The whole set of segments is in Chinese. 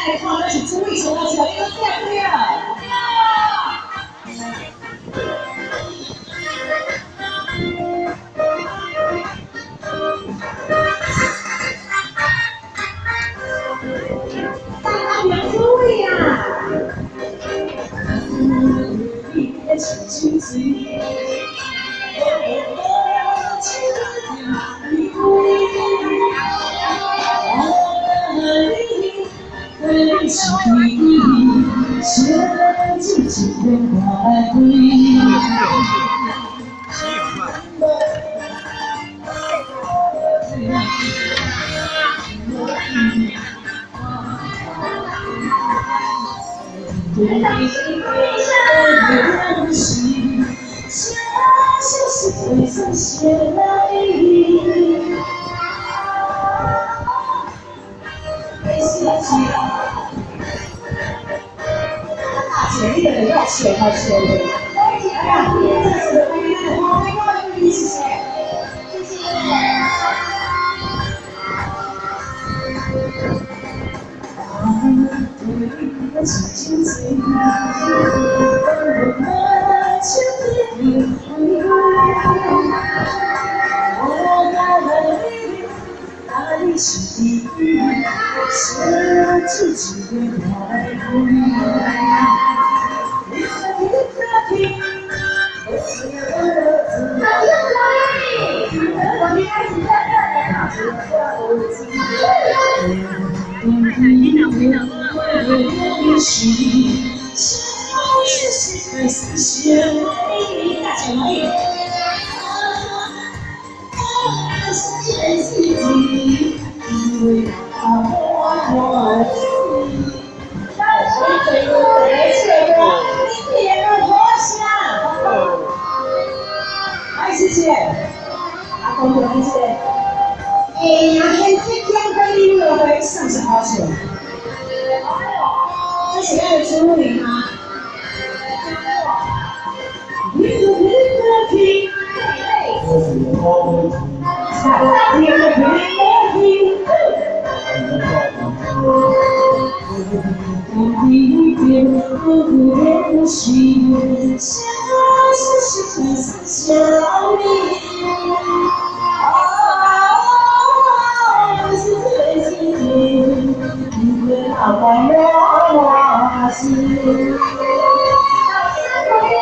来看，咱是主位上到是来个点对啊。两主位呀。亲嘴。 是你，写进几片来归。对你的心，像是灰色写来。钱的人要钱要钱的，哎呀，这是的不一样的，好，那个谢谢，谢谢。对的情最难，我们却别离。我的泪，哪里是第一？写自己的来归。 谢谢，阿公的谢谢。哎呀，这跟你们会上是好久。这谁要的主名吗？你的听，你的听。一遍不变的心，像是灰色小米。是最经典，因为那光我是。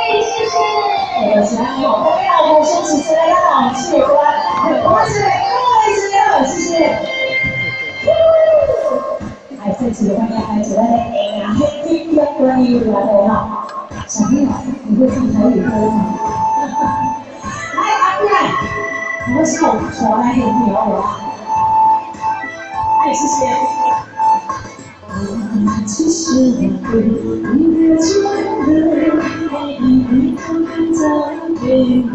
谢谢。我想有朋友不休息之类让去关，我是各位之友，谢谢。哎，这次的欢迎还是咱的哎呀，黑天关于来的哈。小朋友，你会唱台语歌吗？来，阿亮，我是我传来的鸟我。哎，谢谢。其实我对你的情人，每一笔都在对我。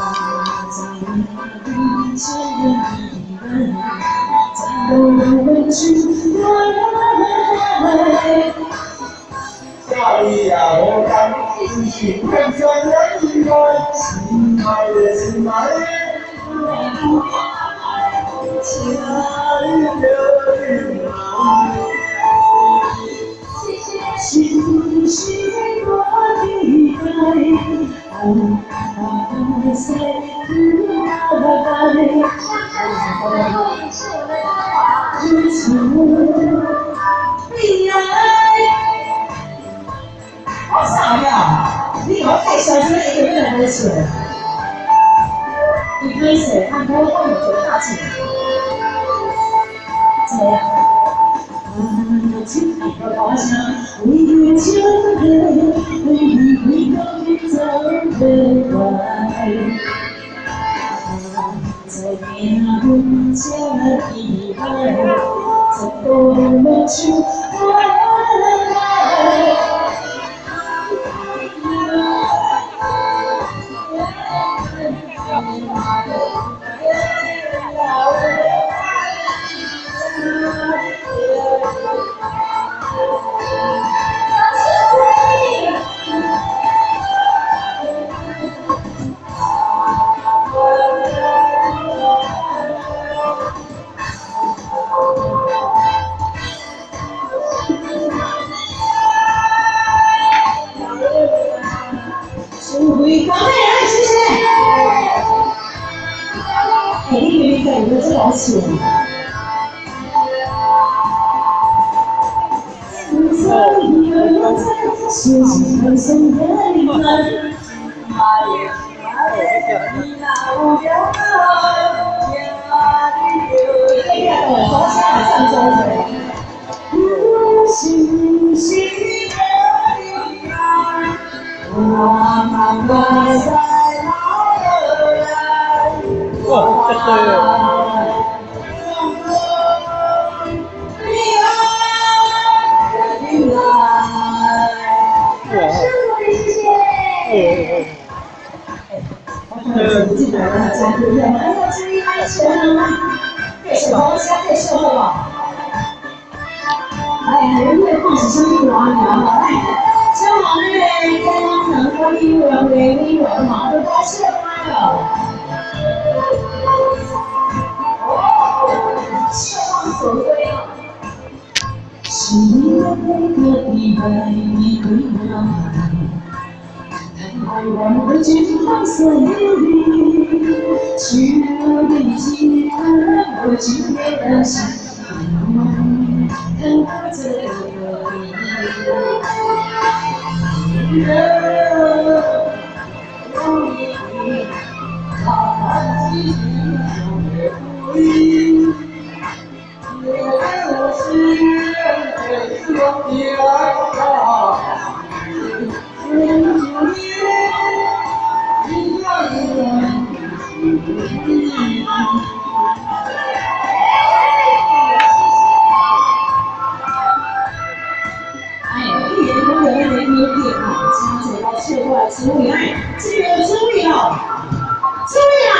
我在你的前人。 家里呀，我感真是变成人外，心爱的心爱的，亲爱的人啊，星星多的爱，爱在天涯。 如此悲哀。好傻呀！你以后太小声，一个月多钱？你开始按多换我觉得大气。怎么样？我想你就人，你走的来。 在面对家的爱，怎都没去回来。你应该有没有这了解？所以有人在学习放松的你们，你那无聊的好像还上周的。星星的你啊，我慢慢在哪儿来？哇，这个。 记得大家注意，还要注意安全啊！对手包厢对售后吧。哎，人越放是生意王娘嘛，哎，今晚呢，刚刚能够利润为利润嘛，都高兴坏了。哦，希望所归啊。是你的那个地方，你对我爱。 爱我的金黄色眼里，去我的心坎，我今夜的心梦，看到这个你，人容易看尽的不易，我是最后的爱。 注意，哎，这个注意哦，注意啊！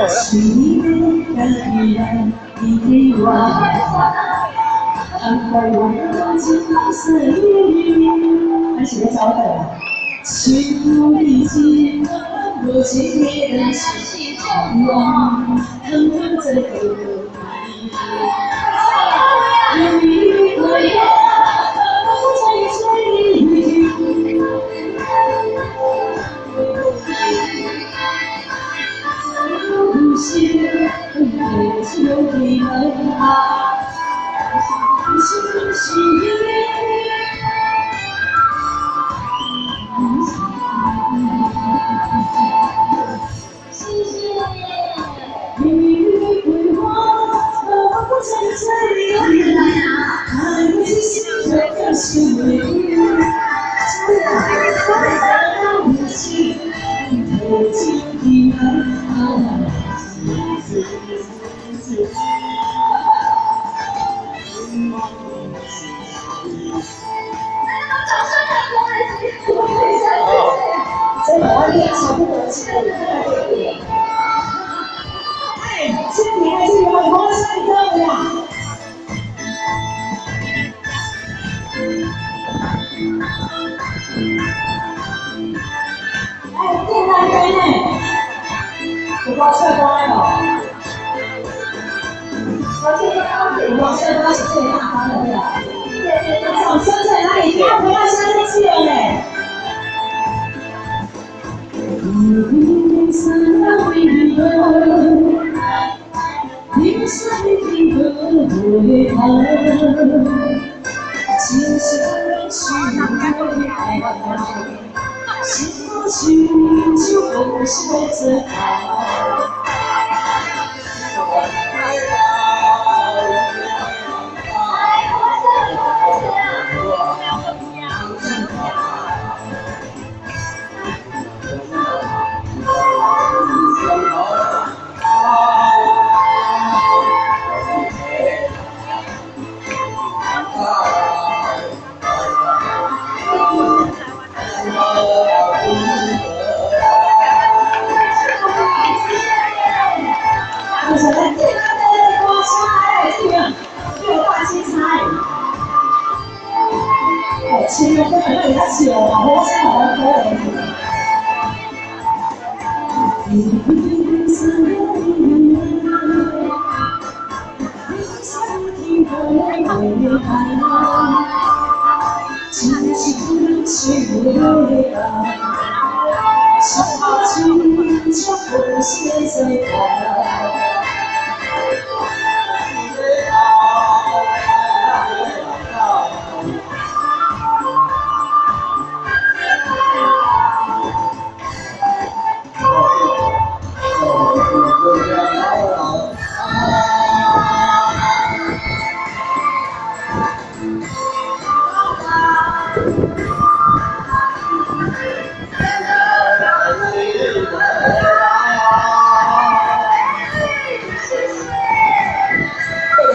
是你的依然，你的我，安排我的金黄色雨，还是个招的。幸福的今晚，我今夜的希望，看到这个你，你我也在追你。 不是也就你们啊，是是谢谢。你为我，我在这里，爱你心中的幸福。 真的，我练差不多是这个。哎，这里还是有好帅哥的呀！哎，电单边呢？有包车光了。我这个有包车光是最大方的，对吧？对，掌声在哪里？不要回到乡下去了嘞！ 你散了一个，你散一个回头，今生是我的爱，心过去就不说再好。前面根本就给他写了，我现在好像可以。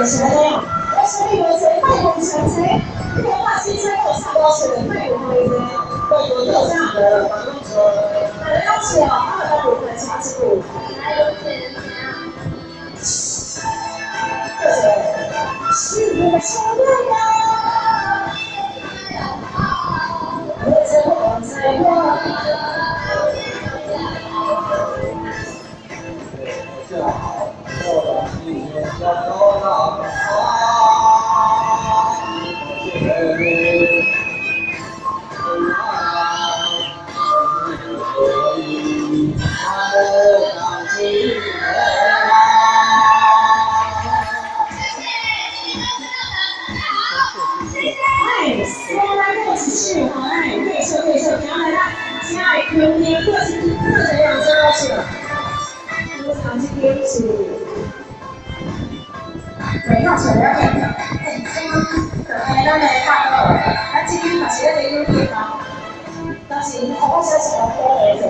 也是这样。我是你们谁卖红小姐？你们把新鲜货上到水卖红的啫，对我就这样的。很了解哦，他们的部分差距。是我想的呀，我在我在我。每套材料的，咱来看到，咱这边嘛是咧美女店啊，但是我小时候多来者。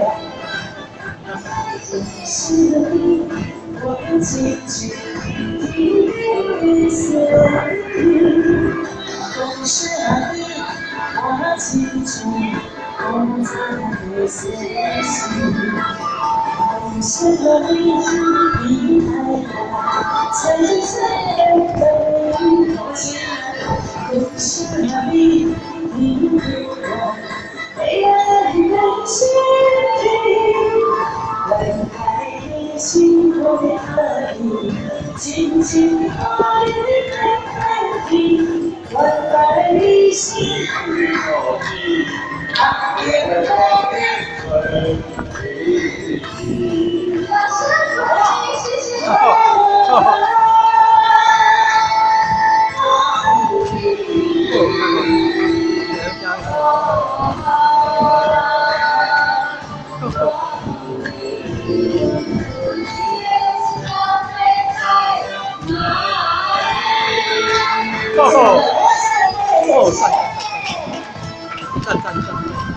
是你，我记住你的色，总是你，我记住我在的思绪。总是你，你爱我，沉醉的你，总是你，你给我黑暗的心底，为爱的心会可以紧紧把你看你，为爱的心会可以爱别我别。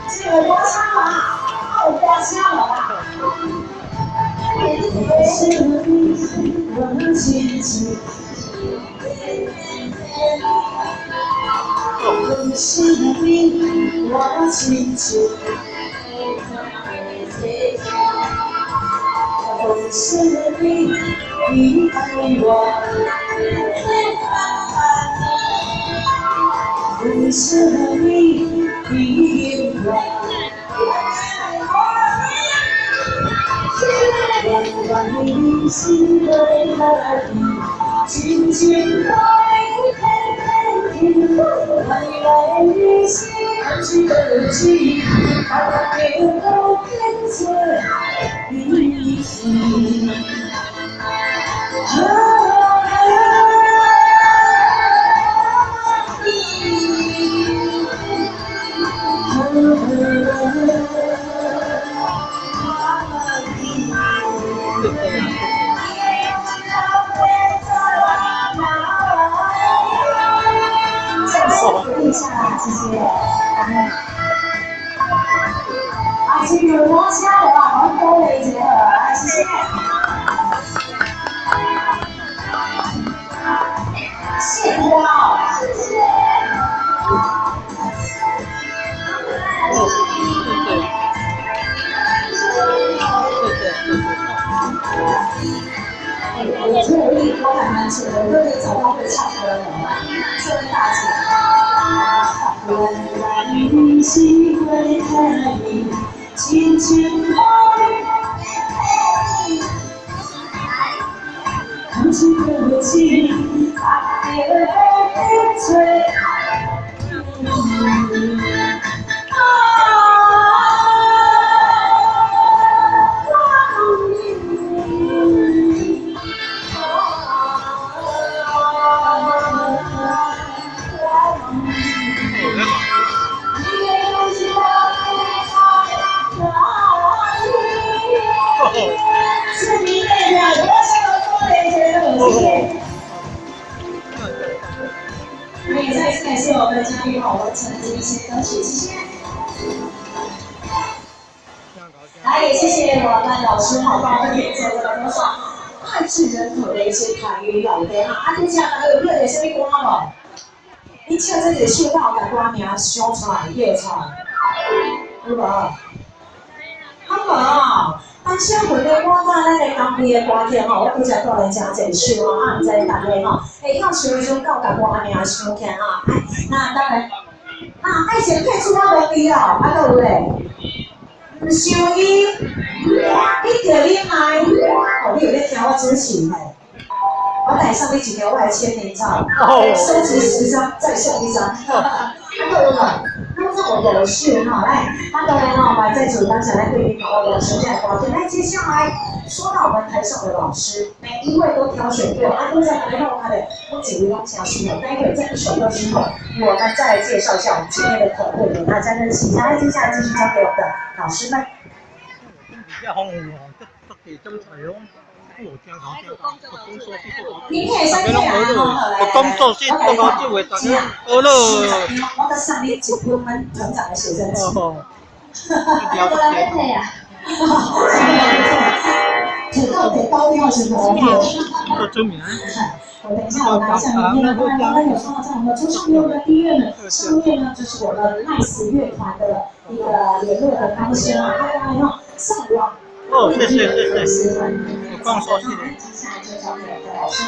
这个光枪嘛，光枪了吧？是你，我记住。是你，我记住。是你，你爱我。不是你，你给我。我把你的心对哪里？紧紧抱一片片的，未来的心安静的记忆，把别都变成你的。谢谢。啊，这个光枪的话，好像多了一节了，谢谢。谢花，谢谢。我觉得我一歌还蛮久的，我都可以找到会唱歌的，这位大姐。原来你是会爱你，轻轻抱你，看出个情，把别人的醉。是你的呀，我想多了一些东西。可以再次感谢我们的嘉宾好，我陈子一些歌曲，谢谢。来，也谢谢我们老师好，帮我们演奏这个歌唱。脍炙人口的一些台语内底哈。啊，你听大家有认得什么歌无？你唱这个秀，我有甲歌名想出来、写出来，有无？啊无。当小回来我甲咱的当地的歌厅吼，我拄则带来诚济首啊，毋知大家吼会晓唱迄种到甲歌名想起啊。那当然，爱先配出我无味哦，啊，搁有咧，毋想伊，你着你爱，哦，你有咧听我主持嘿。我带上你几条我的签名照，收集10张再送1张，啊，搁有无？那这我有事哈，来，当然哈，我在主刚才来对你把我的手下聊天。来，接下来说到我们台上的老师，每一位都挑选过，都在来到他的我几位东讲师。待会在一首歌之后，我们再来介绍一下我们今天的客户，给大家认识一下。来，接下来继续交给我们的老师们。你可以先听啊，我工作是这个就会大家好了。我在上面1分成长的写真集。我来配配啊。铁到得高调是不是？不出名。我等一下我拿一下名片，当然刚刚有说到在我们的桌上面的第1页呢，上面呢就是我的 Nice 乐团的一个联络的方式啊，大家要上网。哦，谢谢。我刚说谢谢。接下来就交给我的老师。